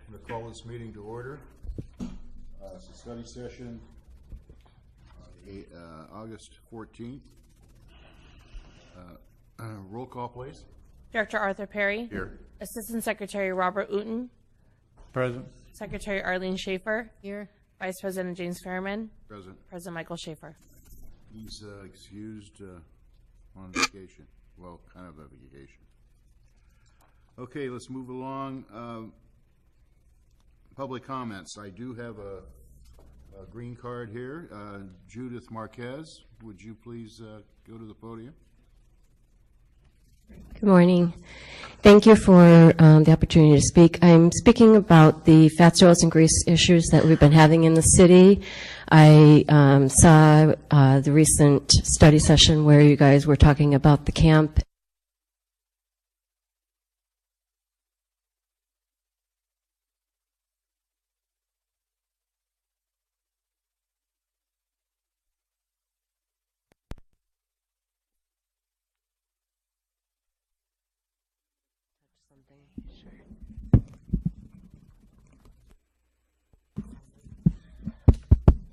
I'm going to call this meeting to order. It's a study session, August 14th. Roll call, please. Director Arthur Perry. Here. Assistant Secretary Robert Uten. Present. Secretary Arlene Schaefer. Here. Vice President James Fairman. Present. President Michael Schaefer. He's excused on vacation. Well, kind of a vacation. Okay, let's move along. Public comments. I do have a green card here. Judith Marquez, would you please go to the podium? Good morning. Thank you for the opportunity to speak. I'm speaking about the fats, oils, and grease issues that we've been having in the city. I saw the recent study session where you guys were talking about the camp.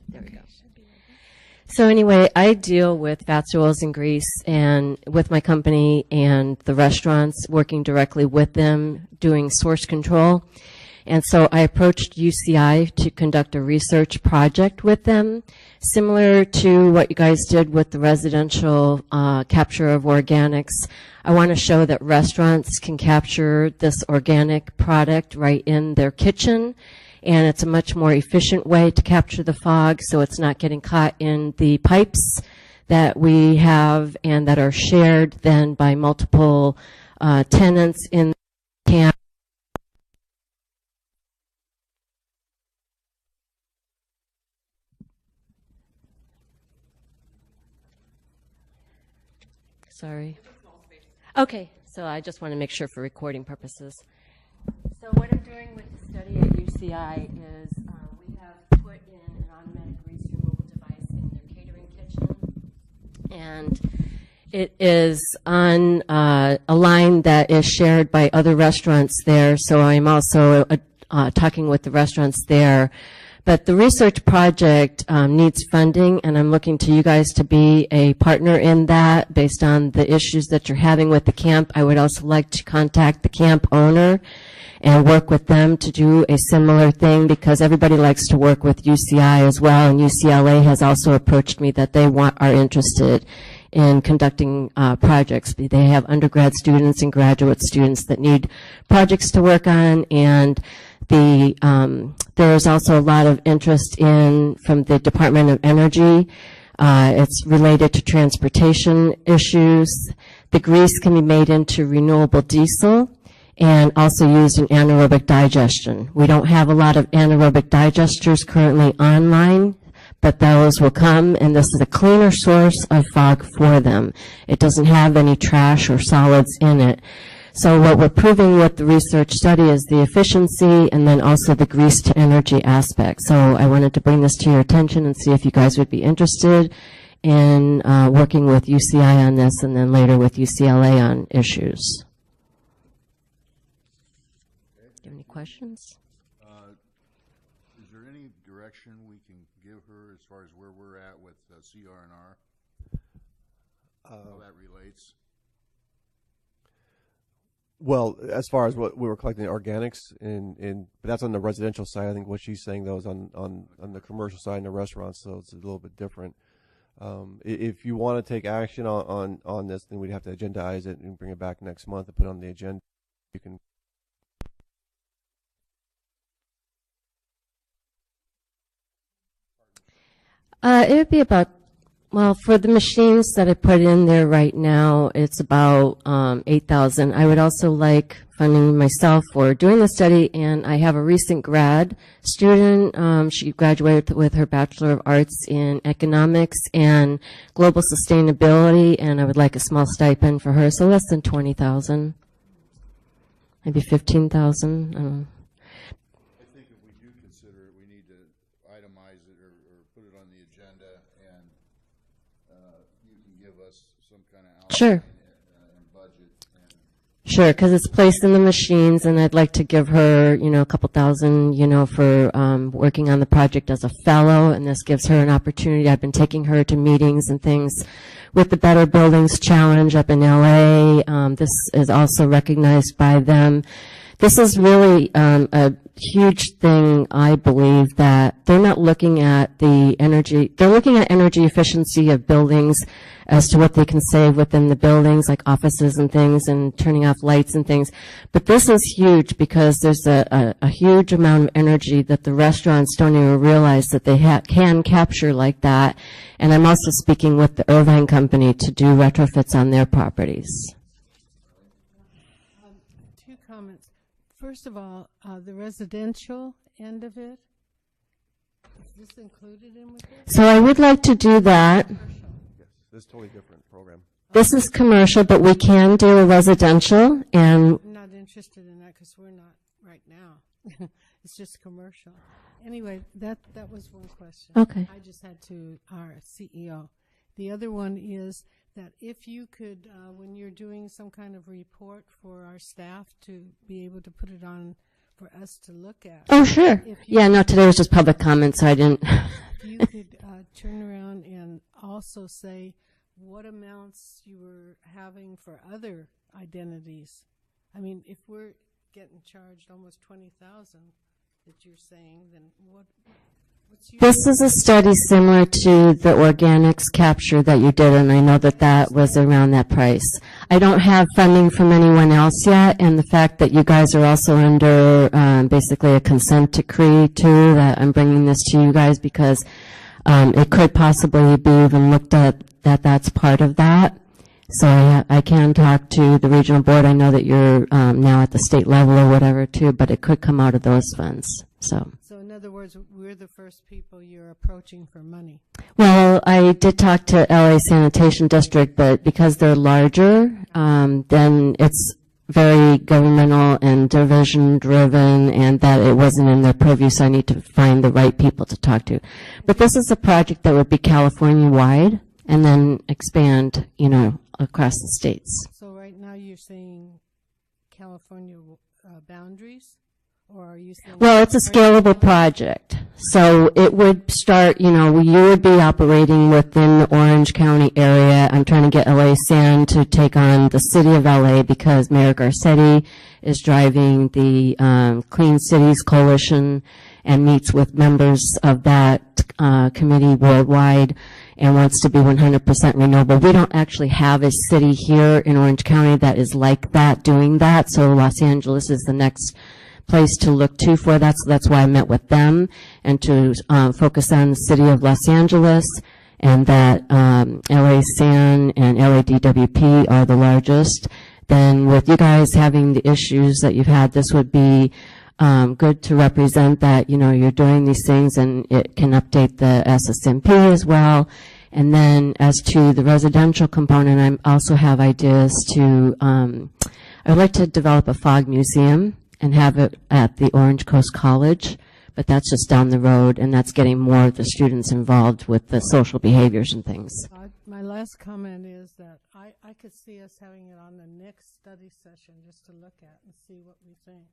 There we go. So anyway, I deal with fats, oils, and grease, and with my company and the restaurants, working directly with them, doing source control. And so I approached UCI to conduct a research project with them, similar to what you guys did with the residential capture of organics. I want to show that restaurants can capture this organic product right in their kitchen, and it's a much more efficient way to capture the fog, so it's not getting caught in the pipes that we have and that are shared then by multiple tenants in the camp. Sorry. Okay, so I just want to make sure for recording purposes. So what I'm doing with the study at UCI is we have put in an automatic grease removal device in their catering kitchen, and it is on a line that is shared by other restaurants there, so I'm also talking with the restaurants there. But the research project needs funding, and I'm looking to you guys to be a partner in that based on the issues that you're having with the camp. I would also like to contact the camp owner and work with them to do a similar thing, because everybody likes to work with UCI as well, and UCLA has also approached me that they are interested in conducting projects. They have undergrad students and graduate students that need projects to work on, and there is also a lot of interest from the Department of Energy. It's related to transportation issues. The grease can be made into renewable diesel and also used in anaerobic digestion. We don't have a lot of anaerobic digesters currently online, but those will come, and this is a cleaner source of fog for them. It doesn't have any trash or solids in it. So what we're proving with the research study is the efficiency and then also the grease to energy aspect. So I wanted to bring this to your attention and see if you guys would be interested in working with UCI on this, and then later with UCLA on issues. Do you have any questions? Is there any direction we can give her as far as where we're at with CR&R? How that relates? Well, as far as what we were collecting organics, but that's on the residential side. I think what she's saying though is on the commercial side and the restaurants, so it's a little bit different. If you want to take action on this, then we'd have to agendize it and bring it back next month and put it on the agenda. You can. It would be about, well, for the machines that I put in there right now, it's about $8,000. I would also like funding myself for doing the study, and I have a recent grad student. She graduated with her Bachelor of Arts in Economics and Global Sustainability, and I would like a small stipend for her, so less than $20,000, maybe $15,000. I don't know. I think if we do consider it, we need to itemize it or put it on the agenda, and you can give us some kind of outline Sure. and budget, and Sure, because it's placed in the machines, and I'd like to give her, a couple thousand, for working on the project as a fellow, and this gives her an opportunity. I've been taking her to meetings and things with the Better Buildings Challenge up in LA. This is also recognized by them. This is really a huge thing, I believe, that they're not looking at the energy, they're looking at energy efficiency of buildings as to what they can save within the buildings, like offices and things, and turning off lights and things. But this is huge because there's a huge amount of energy that the restaurants don't even realize that they can capture like that. And I'm also speaking with the Irvine Company to do retrofits on their properties. Two comments. First of all, the residential end of it, is this included in with it? So I would like to do that. Yes, this is a totally different program. This is commercial, but we can do a residential, and I'm not interested in that because we're not right now. It's just commercial. Anyway, that was one question. Okay. I just had to our CEO. The other one is that if you could, when you're doing some kind of report for our staff, to be able to put it on for us to look at. oh, sure. Yeah, no, today was just public comment, so I didn't. If you could turn around and also say what amounts you were having for other identities. I mean, if we're getting charged almost $20,000 that you're saying, then what's your... This is a study similar to the organics capture that you did, and I know that that was around that price. I don't have funding from anyone else yet, and the fact that you guys are also under basically a consent decree too, that I'm bringing this to you guys because it could possibly be even looked at that that's part of that. So I can talk to the regional board. I know that you're now at the state level or whatever too, but it could come out of those funds. So in other words, we're the first people you're approaching for money. well, I did talk to LA Sanitation District, but because they're larger, then it's very governmental and division driven, and that it wasn't in their purview, so I need to find the right people to talk to. But this is a project that would be California wide and then expand, across the states. So right now you're saying California boundaries, or are you saying... Well, it's a scalable project. So it would start, you would be operating within the Orange County area. I'm trying to get LA San to take on the city of LA because Mayor Garcetti is driving the Clean Cities Coalition and meets with members of that committee worldwide and wants to be 100% renewable. We don't actually have a city here in Orange County that is like that, doing that. So Los Angeles is the next place to look to for that. So that's why I met with them and to focus on the city of Los Angeles, and that LA San and LADWP are the largest. Then with you guys having the issues that you've had, this would be good to represent that, you're doing these things, and it can update the SSMP as well. And then as to the residential component, I also have ideas to, I would like to develop a fog museum and have it at the Orange Coast College, but that's just down the road, and that's getting more of the students involved with the social behaviors and things. My last comment is that I could see us having it on the next study session just to look at and see what we think.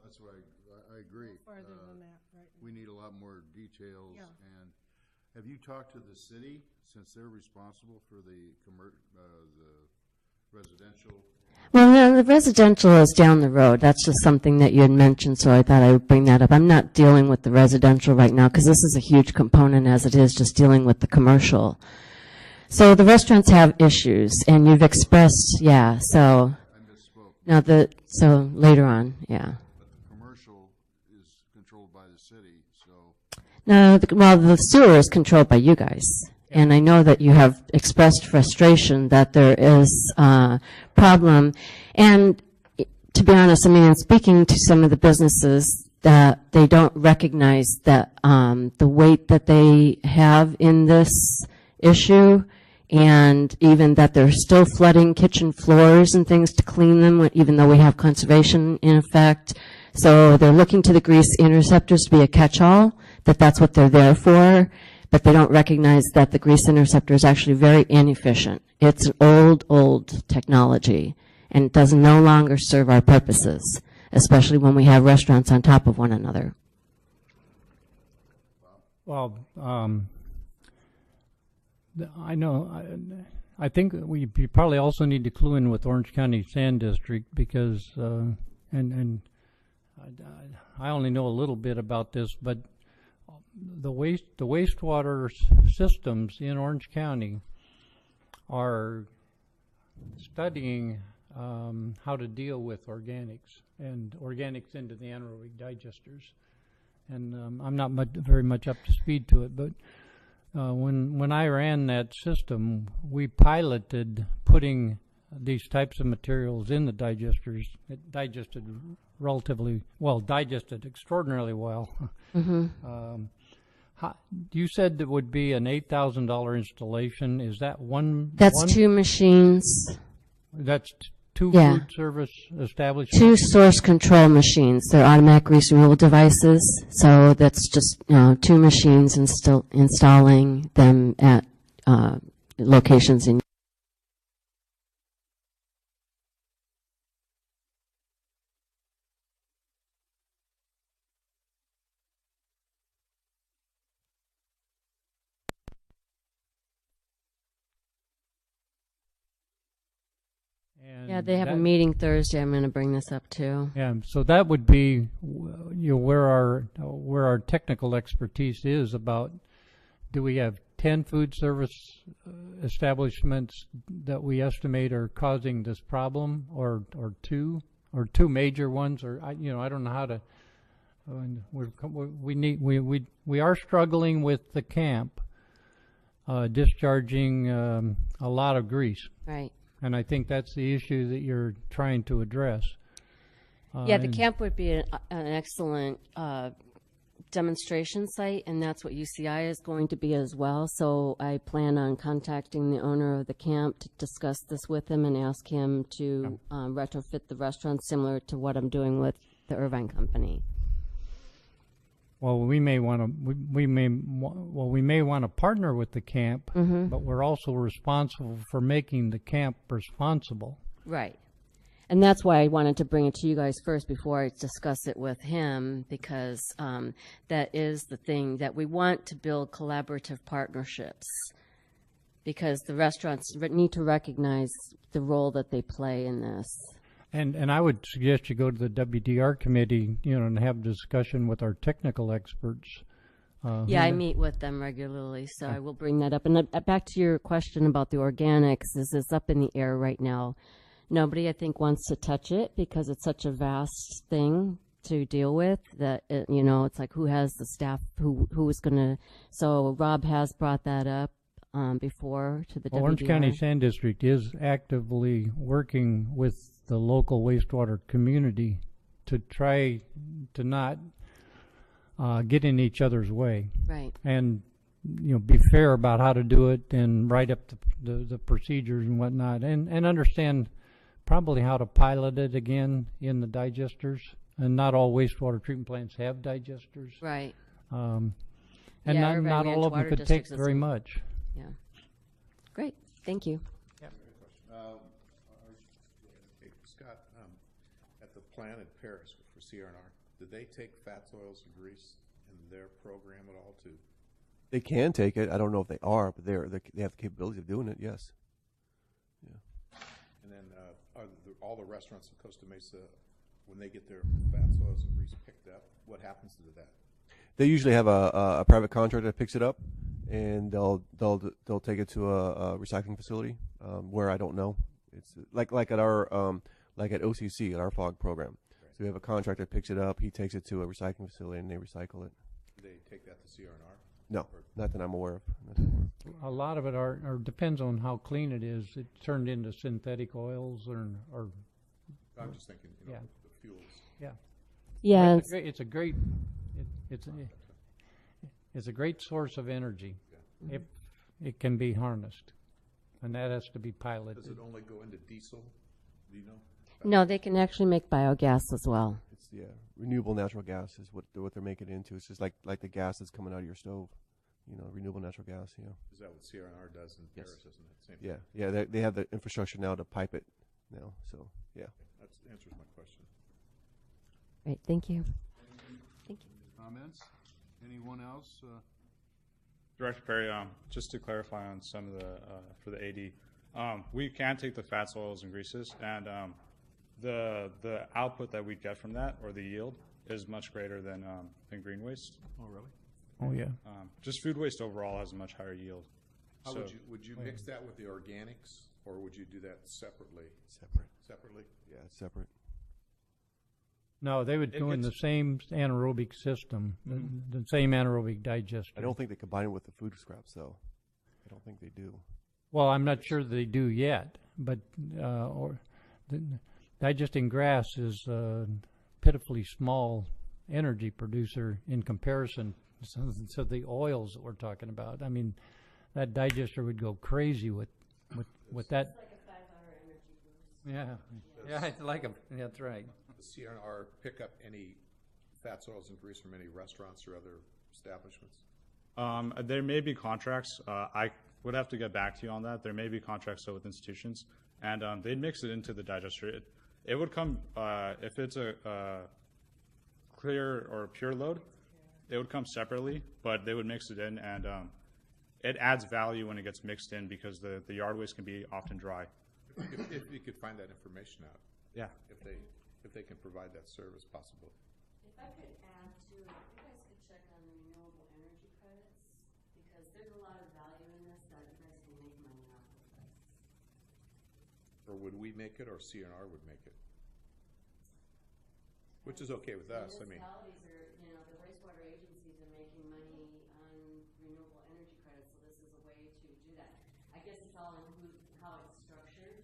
That's what I agree. No farther than that, right? We need a lot more details. Yeah. And have you talked to the city, since they're responsible for the residential? Well, no, the residential is down the road. That's just something that you had mentioned, so I thought I would bring that up. I'm not dealing with the residential right now because this is a huge component as it is just dealing with the commercial. So the restaurants have issues, and you've expressed, yeah, so. I misspoke. Now so later on, yeah. But the commercial is controlled by the city, so. No, the sewer is controlled by you guys. And I know that you have expressed frustration that there is a problem. And to be honest, in speaking to some of the businesses, that they don't recognize that the weight that they have in this issue, and even that they're still flooding kitchen floors and things to clean them, even though we have conservation in effect. So they're looking to the grease interceptors to be a catch-all, that's what they're there for. But they don't recognize that the grease interceptor is actually very inefficient. It's an old technology, and it does no longer serve our purposes, especially when we have restaurants on top of one another. Well, I know. I think we probably also need to clue in with Orange County Sand District because, and I only know a little bit about this, but the wastewater systems in Orange County are studying how to deal with organics and organics into the anaerobic digesters. And I'm not very much up to speed to it, but when I ran that system, we piloted putting these types of materials in the digesters. It digested extraordinarily well. Mm-hmm. You said it would be an $8,000 installation. Is that one? That's two machines, That's two Yeah. food service establishments? two source control machines. They're automatic grease removal devices. So that's just two machines installing them at locations in. And Yeah, they have a that- meeting Thursday. I'm going to bring this up too. Yeah, so that would be where our technical expertise is about. Do we have 10 food service establishments that we estimate are causing this problem, or two major ones, or I don't know how to. We are struggling with the camp discharging a lot of grease. Right. And I think that's the issue that you're trying to address. Yeah, the and- camp would be an excellent demonstration site, and that's what UCI is going to be as well. So I plan on contacting the owner of the camp to discuss this with him and ask him to retrofit the restaurant similar to what I'm doing with the Irvine Company. Well, we may want to we may want to partner with the camp, but we're also responsible for making the camp responsible. Right. And that's why I wanted to bring it to you guys first before I discuss it with him, because that is the thing that we want to build collaborative partnerships, because the restaurants need to recognize the role that they play in this. And I would suggest you go to the WDR committee, and have a discussion with our technical experts. Yeah, I meet with them regularly, so I will bring that up. And back to your question about the organics, is this up in the air right now? Nobody, I think, wants to touch it because it's such a vast thing to deal with that, it's like who has the staff, who is going to. So Rob has brought that up before to the WDR. Orange County Sand District is actively working with the local wastewater community to try to not get in each other's way. Right. And be fair about how to do it and write up the procedures and whatnot, and understand probably how to pilot it again in the digesters. And not all wastewater treatment plants have digesters. Right. And Yeah, not Irvine all Ranch of them Water could District take is very in- much. Yeah. Great. Thank you. Hey, Scott, at the plant in Paris for CRNR, did they take fats, oils, and grease in their program at all too? They can take it. I don't know if they are, but they have the capability of doing it. Yes. And then all the restaurants in Costa Mesa, when they get their fats, oils, and grease picked up, what happens to that? They usually have a private contractor that picks it up, and they'll take it to a recycling facility where I don't know. It's like at our like at OCC at our FOG program. Right. So we have a contractor that picks it up. He takes it to a recycling facility, and they recycle it. Do they take that to CRNR? No, not that I'm aware of. A lot of it depends on how clean it is. It's turned into synthetic oils or I'm just thinking, Yeah. the fuels. yeah. Yeah. It's a great source of energy if it can be harnessed, and that has to be piloted. Does it only go into diesel? Do you know? No, they can actually make biogas as well. It's renewable natural gas is what they're making it into. It's just like the gas that's coming out of your stove, renewable natural gas. Is that what CRNR does in Paris, isn't it? Same Yeah. They have the infrastructure now to pipe it now. So yeah. That answers my question. Great, thank you. Thank you. Comments? Anyone else? Director Perry, just to clarify on some of the, for the AD, we can take the fats, oils, and greases, and the output that we get from that, or the yield, is much greater than green waste. Oh, really? Oh, yeah. Just food waste overall has a much higher yield. How So- would you mix that with the organics, or would you do that separately? Separately? Yeah, it's separate. No, they would It go in the gets- same anaerobic system, the same anaerobic digester. I don't think they combine it with the food scraps, though. I don't think they do. Well, I'm not sure they do yet, but or the, digesting grass is a pitifully small energy producer in comparison to the oils that we're talking about. I mean, that digester would go crazy with that. It's like a 5-hour energy boost. Yeah, it's like a. That's right. The CNR pick up any fats, oils, and grease from any restaurants or other establishments? There may be contracts. I would have to get back to you on that. There may be contracts still with institutions, and they'd mix it into the digester. It would come, if it's a clear or pure load, it would come separately, but they would mix it in, and it adds value when it gets mixed in because the yard waste can be often dry. If you could find that information out, Yeah. if they can provide that service, possibly. If I could add to, if you guys could check on the renewable energy credits, because there's a lot of value in this that you guys can make money off of this. Or would we make it, or CNR would make it? Which is okay with us, I mean. Municipalities are, the wastewater agencies are making money on renewable energy credits, so this is a way to do that. I guess it's all in how it's structured,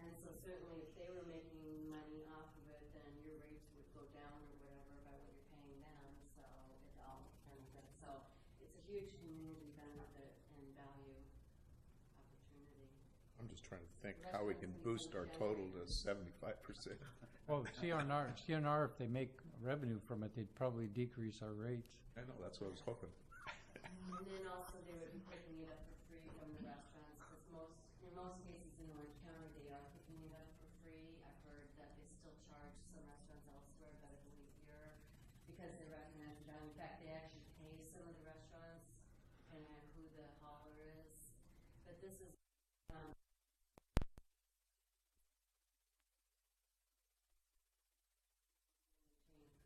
and so certainly if they were making money off of it, then your rates would go down or whatever by what you're paying them, so it all benefits. So it's a huge community benefit and value opportunity. I'm just trying to think how we can boost our total to 75%. Well, CNR, if they make revenue from it, they'd probably decrease our rates. I know, that's what I was hoping. And then also they would be picking it up for free from the restaurants, because in most cases in Orange County, they are picking it up for free. I've heard that they still charge some restaurants elsewhere, but I believe here, because they recognize the value. In fact, they actually pay some of the restaurants, depending on who the hauler is. But this is,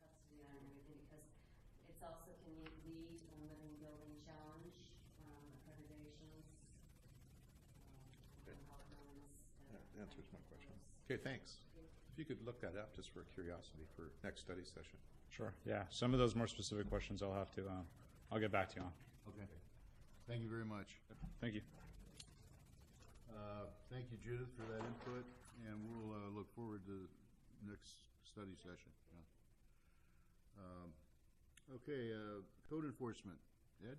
custody on everything, because it's also can meet LEED and Living Building Challenge accreditations. That answers my question. Okay, thanks. If you could look that up just for curiosity for next study session. Sure. Yeah. Some of those more specific questions I'll have to, I'll get back to you on. Okay. Thank you very much. Thank you. Thank you, Judith, for that input, and we'll look forward to the next study session. Okay, code enforcement. Ed?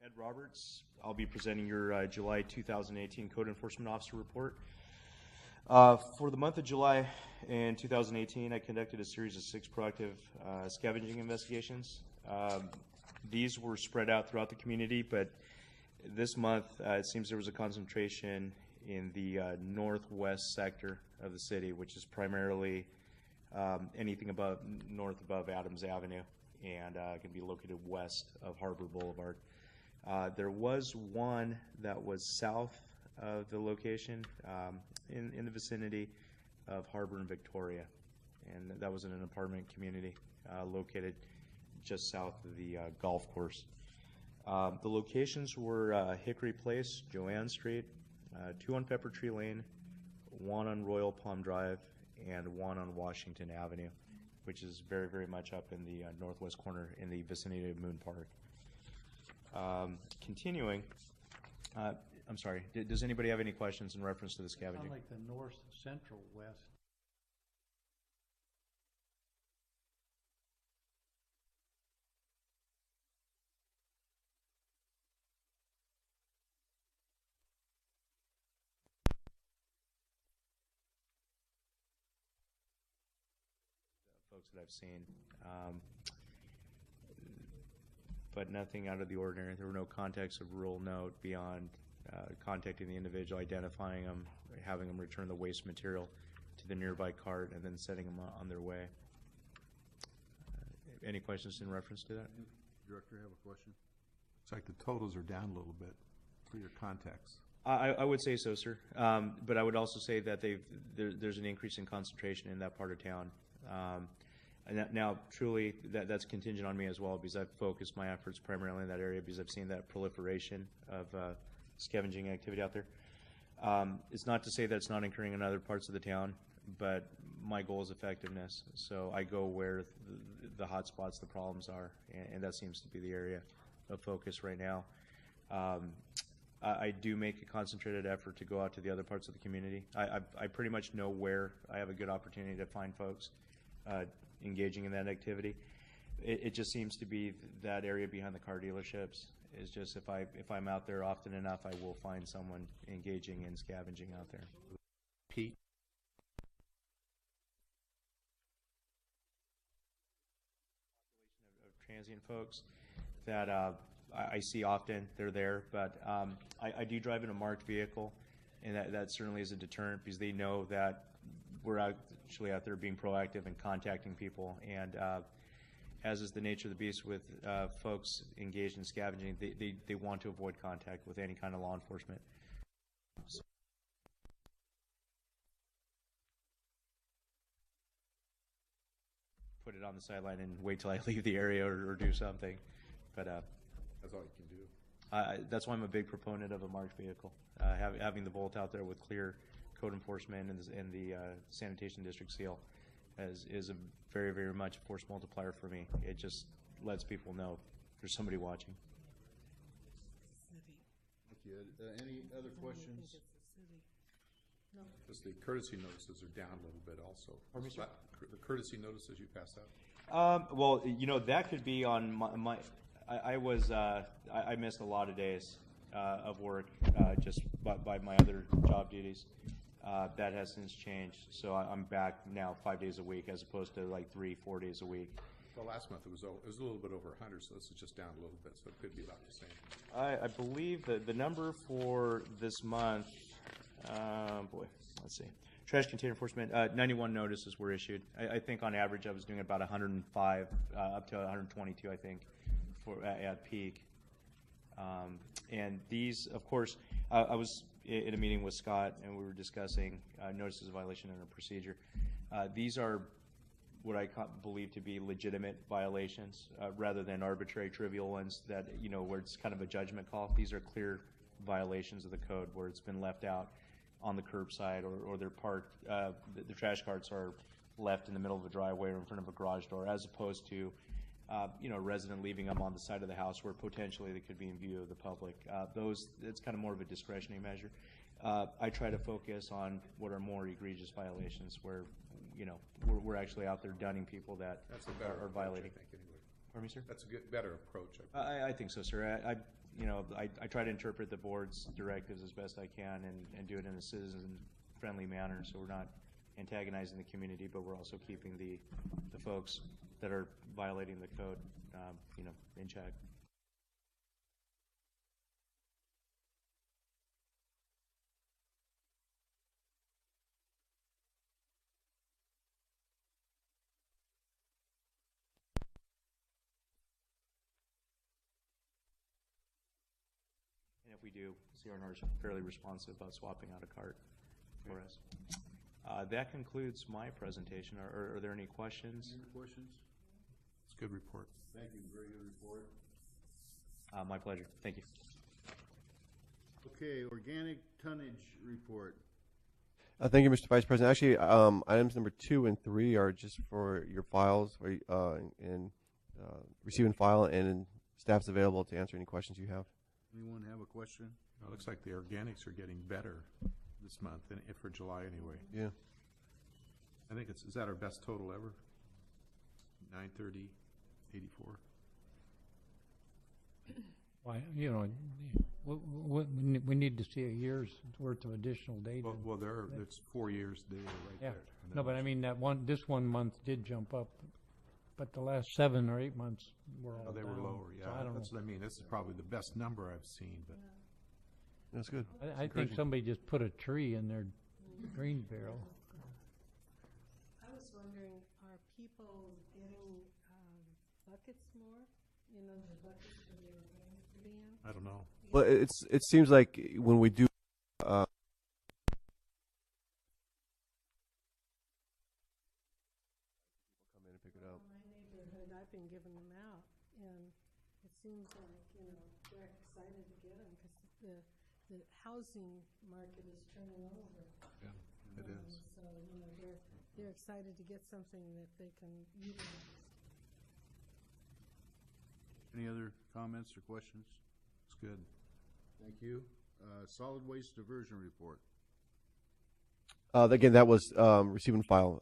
Ed Roberts. I'll be presenting your July 2018 Code Enforcement Officer Report. For the month of July in 2018, I conducted a series of 6 proactive scavenging investigations. These were spread out throughout the community, but this month it seems there was a concentration in the northwest sector of the city, which is primarily anything north above Adams Avenue, and can be located west of Harbor Boulevard. There was one that was south of the location, in the vicinity of Harbor and Victoria, and that was in an apartment community located just south of the golf course. The locations were Hickory Place, Joanne Street, 2 on Pepper Tree Lane, 1 on Royal Palm Drive, and 1 on Washington Avenue, which is very, very much up in the northwest corner in the vicinity of Moon Park. Continuing, I'm sorry, does anybody have any questions in reference to the scavenging? Sound like the north, central, west. folks that I've seen. But nothing out of the ordinary. There were no contacts of rural note beyond contacting the individual, identifying them, having them return the waste material to the nearby cart, and then setting them on their way. Any questions in reference to that? Director, have a question? It's like the totals are down a little bit for your contacts. I would say so, sir. But I would also say that there's an increase in concentration in that part of town. And now, truly, that's contingent on me as well, because I've focused my efforts primarily in that area because I've seen that proliferation of scavenging activity out there. It's not to say that it's not occurring in other parts of the town, but my goal is effectiveness. So I go where the hot spots, the problems are, and that seems to be the area of focus right now. I do make a concentrated effort to go out to the other parts of the community. I pretty much know where I have a good opportunity to find folks engaging in that activity. It just seems to be that area behind the car dealerships is just if I'm out there often enough, I will find someone engaging in scavenging out there. Pete? Of transient folks that I see often, they're there, but I do drive in a marked vehicle, and that certainly is a deterrent because they know that we're actually out there being proactive and contacting people, and as is the nature of the beast with folks engaged in scavenging, they want to avoid contact with any kind of law enforcement. So put it on the sideline and wait till I leave the area or do something, but That's all you can do. that's why I'm a big proponent of a marked vehicle. Having the Volt out there with clear code enforcement and the sanitation district seal is a very, very much a force multiplier for me. It just lets people know there's somebody watching. Thank you. Any other questions? Just the courtesy notices are down a little bit also. Pardon me, sir? The courtesy notices you passed out? Well, that could be on my I missed a lot of days of work just by my other job duties. That has since changed, so I'm back now 5 days a week as opposed to like 3-4 days a week. Well, last month it was a little bit over 100, so this is just down a little bit, so it could be about the same. I believe that the number for this month, let's see. Trash container enforcement, 91 notices were issued. I think on average I was doing about 105 up to 122, I think, at peak. And these, of course, I was in a meeting with Scott, and we were discussing notices of violation and a procedure. These are what I believe to be legitimate violations, rather than arbitrary, trivial ones that, where it's kind of a judgment call. These are clear violations of the code where it's been left out on the curbside, or they're parked, the trash carts are left in the middle of a driveway or in front of a garage door, as opposed to a resident leaving them on the side of the house where potentially they could be in view of the public. It's kind of more of a discretionary measure. I try to focus on what are more egregious violations where, we're actually out there dunning people that are violating. I think, anyway. Pardon me, sir? That's a better approach. I think so, sir. I try to interpret the board's directives as best I can and do it in a citizen-friendly manner, so we're not antagonizing the community, but we're also keeping the folks that are violating the code, in check. And if we do, CRNR is fairly responsive about swapping out a cart for us. That concludes my presentation. Are there any questions? Any questions? It's a good report. Thank you. Very good report. My pleasure. Thank you. Okay, organic tonnage report. Thank you, Mr. Vice President. Actually, items number 2 and 3 are just for your files, and receive and file, and staff's available to answer any questions you have. Anyone have a question? It looks like the organics are getting better this month, and for July anyway. Yeah. I think is that our best total ever? 930.84. Why, We need to see a year's worth of additional data. Well, it's 4 years data right Yeah. there. And No, then but I mean, this 1 month did jump up, but the last 7 or 8 months were all they were down. lower, So yeah. I don't That's know. what I mean. This is probably the best number I've seen, but That's good. I think somebody just put a tree in their green barrel. I was wondering, are people getting buckets more? You know, the buckets for the organic to be in? I don't know. Well, it seems like when we do come in and pick it up. In my neighborhood, I've been giving them out, and it seems like, you know, they're excited to get them because the housing market is turning over. Yeah, it is. So, you know, they're excited to get something that they can utilize. Any other comments or questions? It's good. Thank you. Solid waste diversion report. Again, that was receive and file.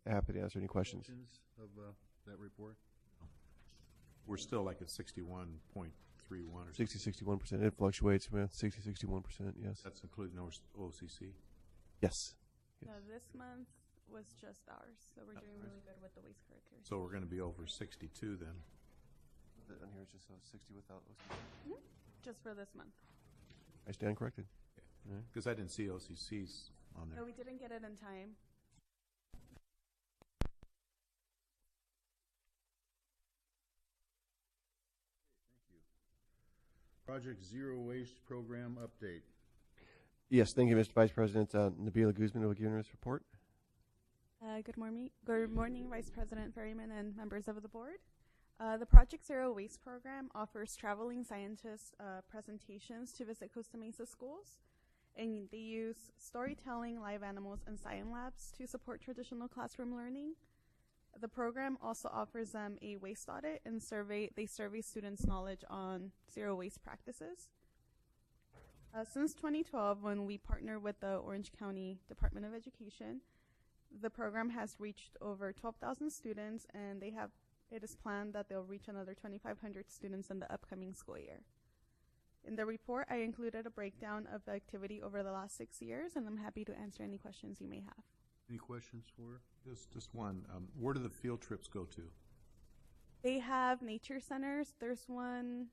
Happy to answer any questions. Questions of that report? We're still like at 61.31 or 60-61%. It fluctuates, man. 60-61%. Yes. That's including OCC. Yes. No, this month was just ours, so we're doing really good with the waste collectors. So we're going to be over 62 then. On here it's just 60 without Just for this month. I stand corrected. Because I didn't see OCCs on there. No, we didn't get it in time. Project Zero Waste Program update. Yes, thank you, Mr. Vice President. Nabila Guzman will give us report. Good morning. Good morning, Vice President Ferryman and members of the board. The Project Zero Waste program offers traveling scientists presentations to visit Costa Mesa schools, and they use storytelling, live animals, and science labs to support traditional classroom learning. The program also offers them a waste audit and they survey students' knowledge on zero waste practices. Since 2012, when we partnered with the Orange County Department of Education, the program has reached over 12,000 students, and it is planned that they'll reach another 2,500 students in the upcoming school year. In the report, I included a breakdown of the activity over the last 6 years, and I'm happy to answer any questions you may have. Any questions for her? Just one. Where do the field trips go to? They have nature centers. There's one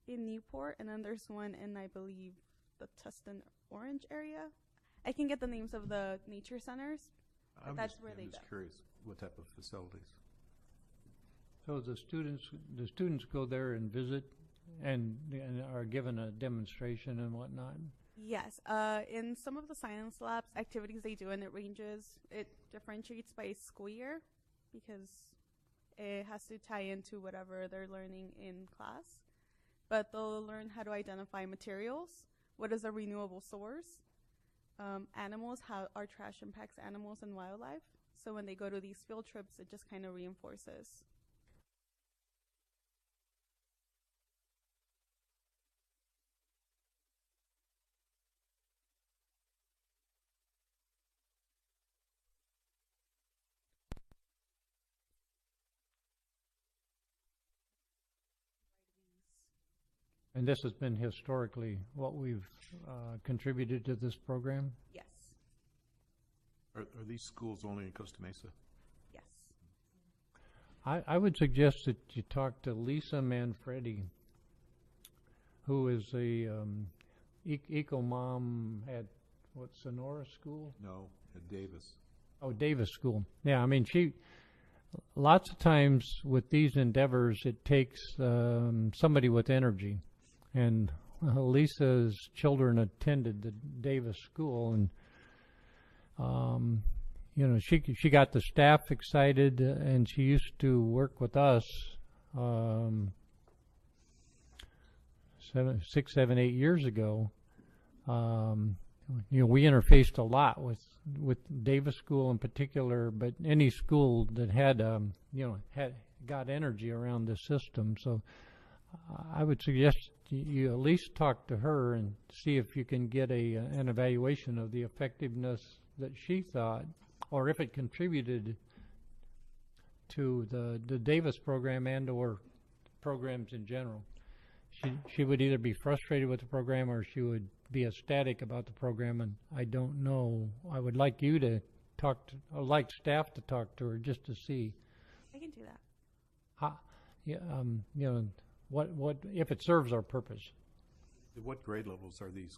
in Newport, and then there's one in, I believe, the Tustin Orange area. I can get the names of the nature centers, but that's where they go. I'm just curious what type of facilities. So the students go there and visit and are given a demonstration and whatnot. Yes, in some of the science labs activities they do, and it differentiates by school year because it has to tie into whatever they're learning in class. But they'll learn how to identify materials, what is a renewable source, animals, how our trash impacts animals and wildlife. So when they go to these field trips, it just kind of reinforces. And this has been historically what we've contributed to this program? Yes. Are these schools only in Costa Mesa? Yes. I would suggest that you talk to Lisa Manfredi, who is a eco mom at Sonora School? No, at Davis. Oh, Davis School. Yeah, I mean, lots of times with these endeavors, it takes somebody with energy. And Lisa's children attended the Davis School, and she got the staff excited, and she used to work with us 6, 7, 8 years ago. We interfaced a lot with Davis School in particular, but any school that had got energy around the system. So I would suggest you at least talk to her and see if you can get an evaluation of the effectiveness that she thought, or if it contributed to the Davis program and or programs in general. she would either be frustrated with the program or she would be ecstatic about the program, and I don't know. I would like you to I'd like staff to talk to her just to see I can do that. how, yeah, what if it serves our purpose. What grade levels are these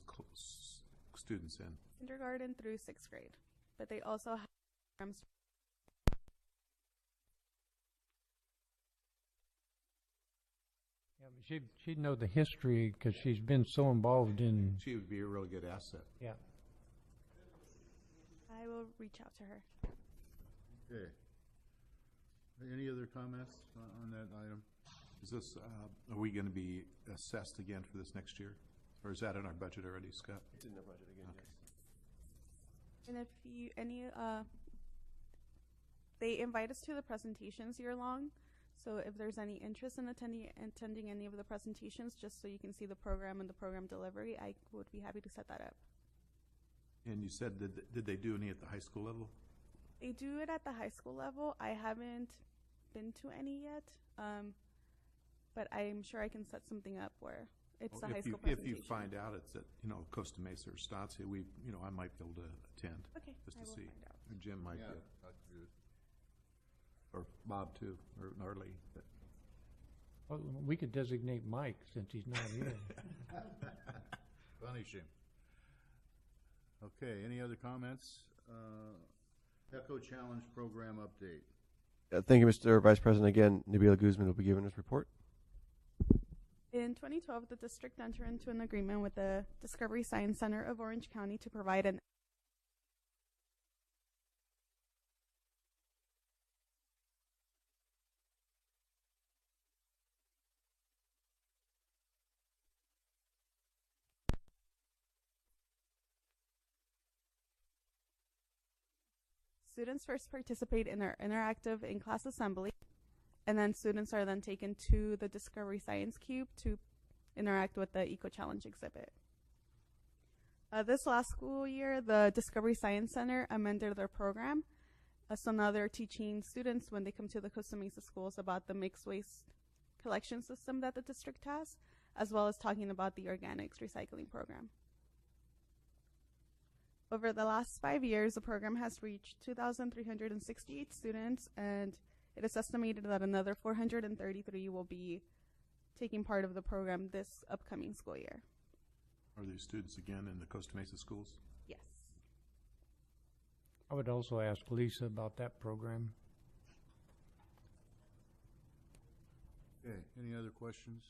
students in? Kindergarten through 6th grade, but they also have programs. Yeah, she'd know the history because she's been so involved in. She would be a really good asset. Yeah. I will reach out to her. Okay. Any other comments on that item? Is this, are we going to be assessed again for this next year? Or is that in our budget already, Scott? It's in the budget again. Okay. And if you they invite us to the presentations year long. So if there's any interest in attending any of the presentations, just so you can see the program and the program delivery, I would be happy to set that up. And you said, did they do any at the high school level? They do it at the high school level. I haven't been to any yet, but I'm sure I can set something up where it's the high school presentation. If you find out it's at, Costa Mesa or Estancia, I might be able to attend. Okay, just I to will see. find out. Or Jim might Yeah, be, that's good. or Bob too, or Arlie. But Well, we could designate Mike since he's not here. Punish him. Okay, any other comments? Echo Challenge Program update. Thank you, Mr. Vice President. Again, Nabila Guzman will be giving us report. In 2012, the district entered into an agreement with the Discovery Science Center of Orange County to provide an students first participate in our interactive in-class assembly, and then students are then taken to the Discovery Science Cube to interact with the Eco Challenge exhibit. This last school year, the Discovery Science Center amended their program, so now they're teaching students when they come to the Costa Mesa schools about the mixed waste collection system that the district has, as well as talking about the organics recycling program. Over the last 5 years, the program has reached 2,368 students, and it is estimated that another 433 will be taking part of the program this upcoming school year. are these students again in the Costa Mesa schools? Yes. I would also ask Lisa about that program. Okay, any other questions?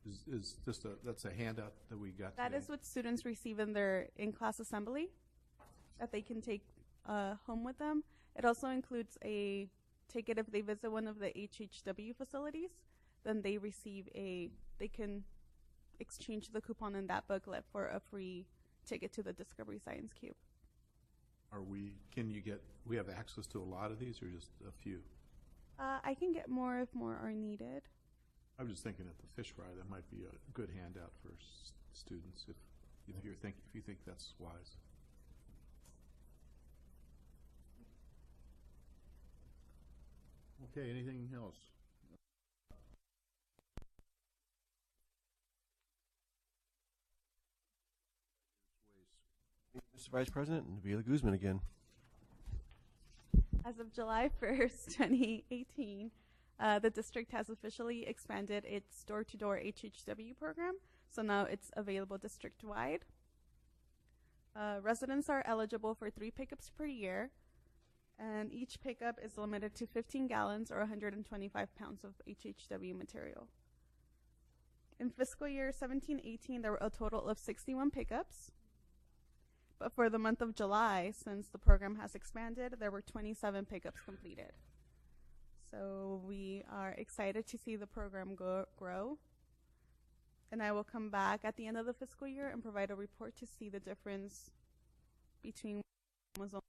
Is just that's a handout that we got That today? is what students receive in their in-class assembly that they can take home with them. It also includes a ticket if they visit one of the HHW facilities, then they receive they can exchange the coupon in that booklet for a free ticket to the Discovery Science Cube. We have access to a lot of these or just a few? I can get more if more are needed. I was just thinking at the fish fry, that might be a good handout for students if you think that's wise. Okay, anything else? Mr. Vice President, Nabila Guzman again. As of July 1st, 2018, the district has officially expanded its door-to-door HHW program, so now it's available district-wide. Residents are eligible for 3 pickups per year, and each pickup is limited to 15 gallons or 125 pounds of HHW material. In fiscal year 17-18, there were a total of 61 pickups. But for the month of July, since the program has expanded, there were 27 pickups completed. So we are excited to see the program grow. And I will come back at the end of the fiscal year and provide a report to see the difference between promotion.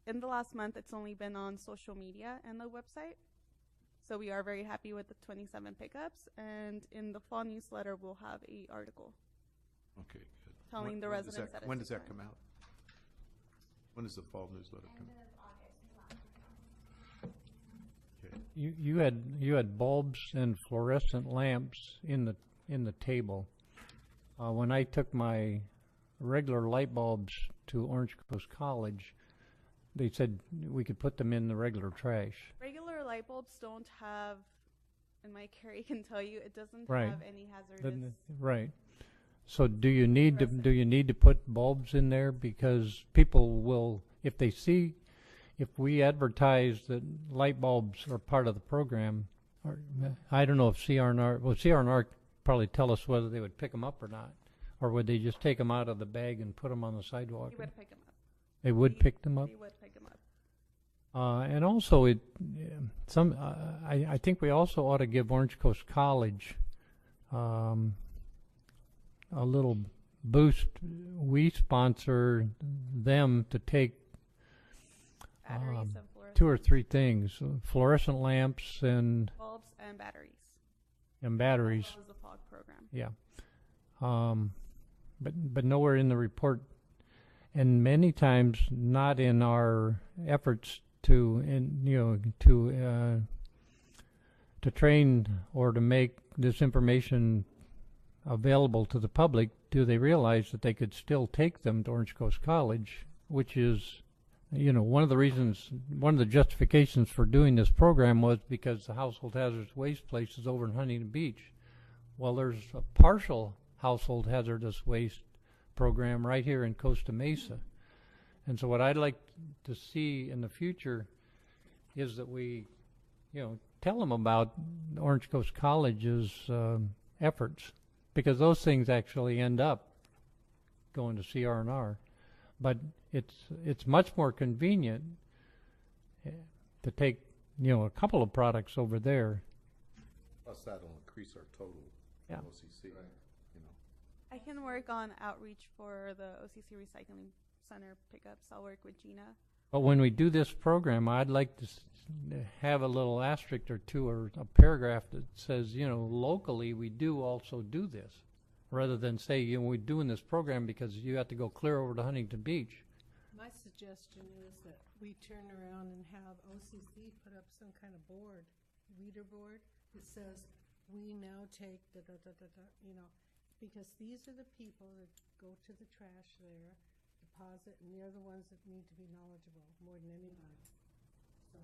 In the last month, it's only been on social media and the website. So we are very happy with the 27 pickups, and in the fall newsletter, we'll have an article Okay, good. telling the residents that it's When does that different. come out? When does the fall newsletter come? Okay. You had bulbs and fluorescent lamps in the table. When I took my regular light bulbs to Orange Coast College, they said we could put them in the regular trash. Regular light bulbs don't have, and Mike Carey can tell you, it doesn't Right. have any hazardous. Right. So do you need to put bulbs in there, because people will, if they see, if we advertise that light bulbs are part of the program, or I don't know if CR&R probably tell us whether they would pick them up or not, or would they just take them out of the bag and put them on the sidewalk? You would pick them up. They would pick them up. You would pick them up. And also, I think we also ought to give Orange Coast College a little boost. We sponsor them to take Batteries and fluorescent 2 or 3 things: fluorescent lamps and bulbs and batteries. batteries. That was the FOG program. Yeah. But nowhere in the report, and many times not in our efforts to train or to make this information available to the public, do they realize that they could still take them to Orange Coast College, which is, one of the justifications for doing this program was because the household hazardous waste place is over in Huntington Beach. Well, there's a partial household hazardous waste program right here in Costa Mesa. And so what I'd like to see in the future is that we, tell them about Orange Coast College's efforts, because those things actually end up going to CR&R. But it's much more convenient to take, a couple of products over there. Plus, that'll increase our total OCC. Right. I can work on outreach for the OCC Recycling Center pickups. I'll work with Gina. But when we do this program, I'd like to have a little asterisk or two, or a paragraph that says, locally we do also do this, rather than say, we're doing this program because you have to go clear over to Huntington Beach. My suggestion is that we turn around and have OCC put up some kind of board, reader board, that says, we now take because these are the people that go to the trash there, deposit, and they're the ones that need to be knowledgeable more than anybody. So,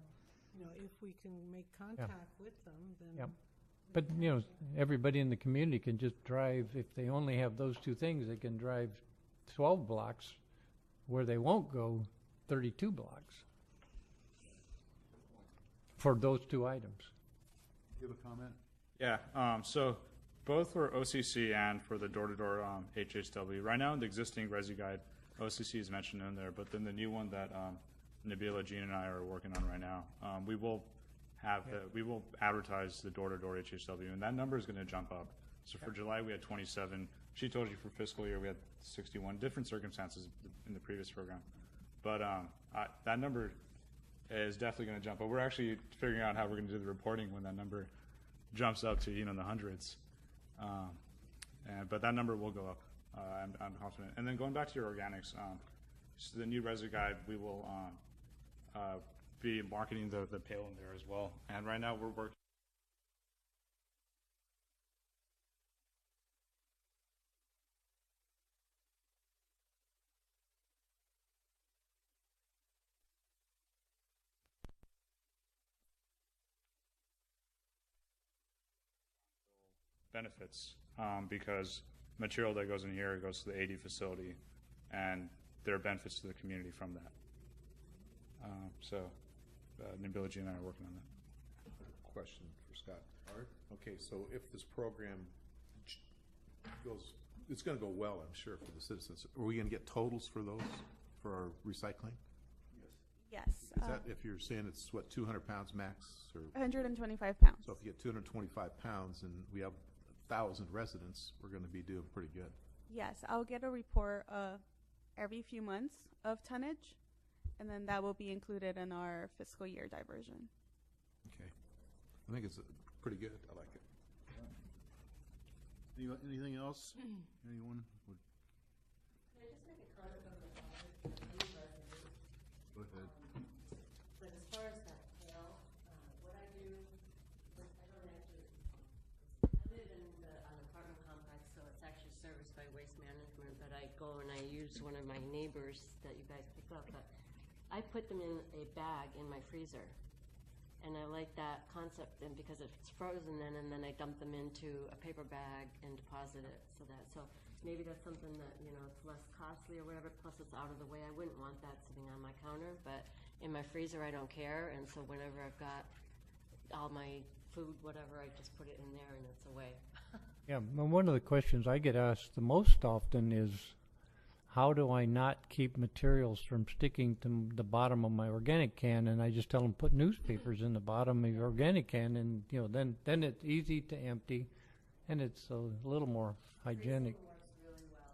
if we can make contact with them, then. Yep. But, everybody in the community can just drive, if they only have those 2 things, they can drive 12 blocks where they won't go 32 blocks for those 2 items. You have a comment? Yeah, so both for OCC and for the door-to-door HHW, right now in the existing Resi Guide, OCC is mentioned in there, but then the new one that Nabila, Jean, and I are working on right now, we will advertise the door-to-door HHW, and that number is going to jump up. So for July, we had 27. She told you for fiscal year we had 61. Different circumstances in the previous program, but that number is definitely going to jump up. We're actually figuring out how we're going to do the reporting when that number jumps up to the hundreds, but that number will go up. I'm confident. And then going back to your organics, so the new Resi Guide, we will be marketing the pail in there as well. And right now we're working. Benefits, because material that goes in here goes to the AD facility, and there are benefits to the community from that. Nabila, G, and I are working on that. Question for Scott. Art? Okay, so if this program goes, it's going to go well, I'm sure, for the citizens. Are we going to get totals for those, for our recycling? Yes. Is that, if you're saying it's, 200 pounds max? Or 125 pounds. So if you get 225 pounds and we have 1,000 residents, we're going to be doing pretty good. Yes, I'll get a report every few months of tonnage, and then that will be included in our fiscal year diversion. Okay. I think it's pretty good. I like it. Anything else? Anyone would? Can I just make a comment on the Go ahead. But as far as that pail, what I do, is I don't actually, I live in an apartment complex, so it's actually serviced by Waste Management, but I go and I use one of my neighbors that you guys pick up, but I put them in a bag in my freezer. And I like that concept, and because it's frozen then, and then I dump them into a paper bag and deposit it, so maybe that's something that, you know, it's less costly or whatever, plus it's out of the way. I wouldn't want that sitting on my counter, but in my freezer I don't care, and so whenever I've got all my food, whatever, I just put it in there and it's away. Yeah, well, one of the questions I get asked the most often is, how do I not keep materials from sticking to the bottom of my organic can? And I just tell them, put newspapers in the bottom of your organic can, and you know, then it's easy to empty, and it's a little more hygienic. Works really well.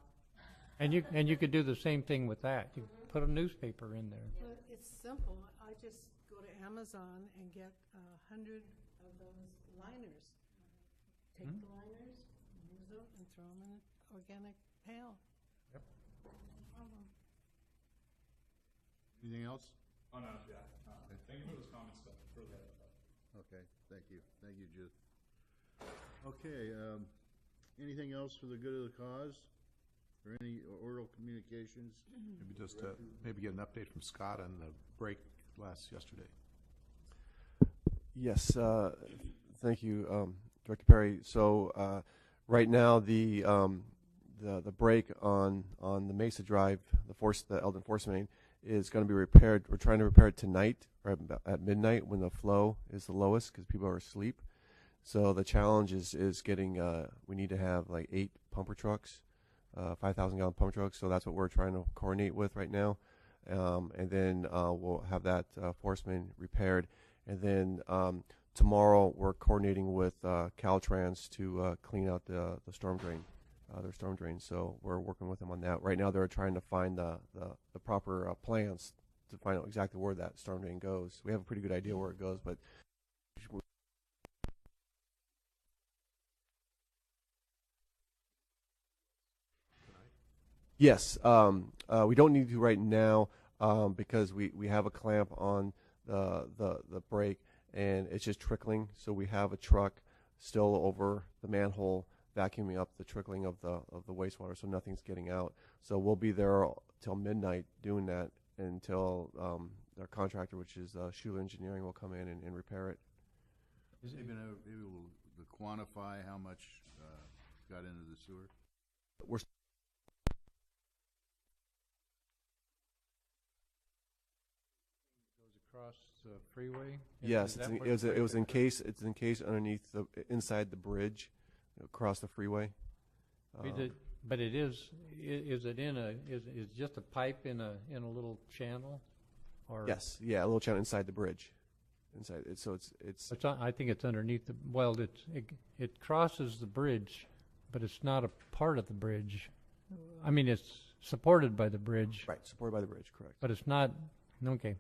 And you could do the same thing with that. You put a newspaper in there. Well, it's simple. I just go to Amazon and get 100 of those liners. Take the liners, use them, and throw them in an organic pail. Yep. No problem. Anything else? Oh, no, yeah. Thank you for those comments, for that. Okay, thank you. Thank you, Judith. Okay, anything else for the good of the cause? Or any oral communications? Maybe just maybe get an update from Scott on the break yesterday. Yes, thank you, Director Perry. So right now the break on the Mesa Drive, the Eldon Force Main, is going to be repaired. We're trying to repair it tonight, or at midnight when the flow is the lowest because people are asleep. So the challenge is getting. We need to have like 8 pumper trucks, 5,000-gallon pumper trucks. So that's what we're trying to coordinate with right now, and then we'll have that force main repaired, and then tomorrow we're coordinating with Caltrans to clean out the storm drain. Their storm drain, so we're working with them on that. Right now, they're trying to find the proper plans to find out exactly where that storm drain goes. We have a pretty good idea where it goes, but yes, we don't need to right now because we have a clamp on the brake and it's just trickling. So we have a truck still over the manhole vacuuming up the trickling of the wastewater, so nothing's getting out. So we'll be there till midnight doing that until our contractor, which is Schuler Engineering, will come in and repair it. Maybe we'll quantify how much got into the sewer. We're Goes across the freeway. yes, Is that it what was the break- it's encased underneath inside the bridge across the freeway. But it is it in a is just a pipe in a little channel, or Yes, yeah, a little channel inside the bridge, inside it. So it's I think it's underneath the it crosses the bridge, but it's not a part of the bridge. I mean, it's supported by the bridge, right, supported by the bridge, correct. but it's not. Okay.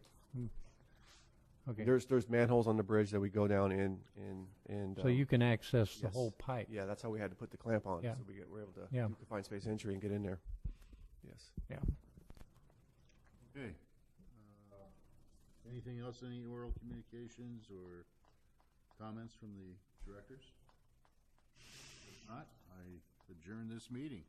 Okay. There's manholes on the bridge that we go down in and So you can access the yes. whole pipe. Yeah, that's how we had to put the clamp on, Yeah. so we're able to Yeah. find space entry and get in there. Yes. Yeah. Okay. Anything else, any oral communications or comments from the directors? If not, I adjourn this meeting.